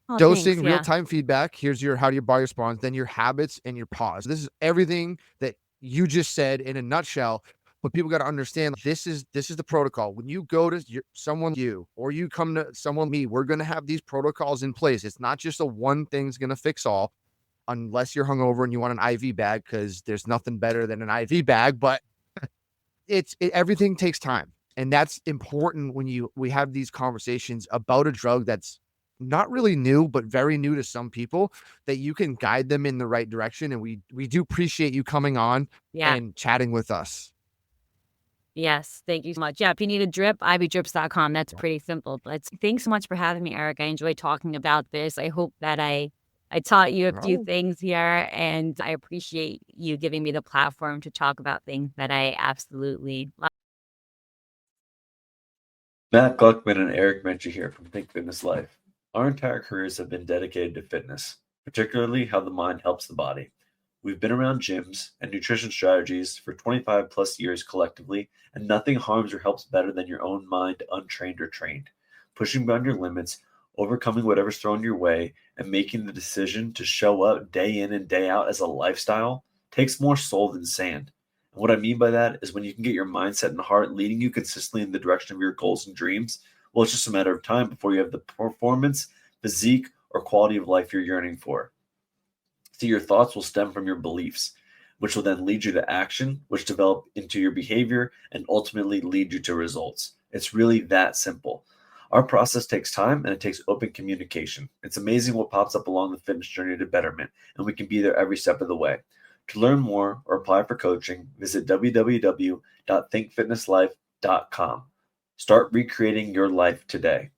Oh, Dosing, thanks, real-time feedback. Here's how do your body responds, then your habits and your pause. This is everything that you just said in a nutshell. But people got to understand this is the protocol. When you go to someone or you come to someone me, we're going to have these protocols in place. It's not just a one thing's going to fix all, unless you're hungover and you want an IV bag, because there's nothing better than an IV bag. But everything takes time, and that's important when we have these conversations about a drug that's not really new, but very new to some people, that you can guide them in the right direction. And we do appreciate you coming on and chatting with us. Yes, thank you so much. Yeah, if you need a drip, ivdrips.com. That's pretty simple. But thanks so much for having me, Eric. I enjoyed talking about this. I hope that I taught you a few things here, and I appreciate you giving me the platform to talk about things that I absolutely love. Matt Gluckman and Eric Menchie here from Think Fitness Life. Our entire careers have been dedicated to fitness, particularly how the mind helps the body. We've been around gyms and nutrition strategies for 25 plus years collectively, and nothing harms or helps better than your own mind, untrained or trained. Pushing beyond your limits, overcoming whatever's thrown your way, and making the decision to show up day in and day out as a lifestyle takes more soul than sand. And what I mean by that is when you can get your mindset and heart leading you consistently in the direction of your goals and dreams, well, it's just a matter of time before you have the performance, physique, or quality of life you're yearning for. See, your thoughts will stem from your beliefs, which will then lead you to action, which develop into your behavior and ultimately lead you to results. It's really that simple. Our process takes time, and it takes open communication. It's amazing what pops up along the fitness journey to betterment, and we can be there every step of the way. To learn more or apply for coaching, visit www.thinkfitnesslife.com. Start recreating your life today.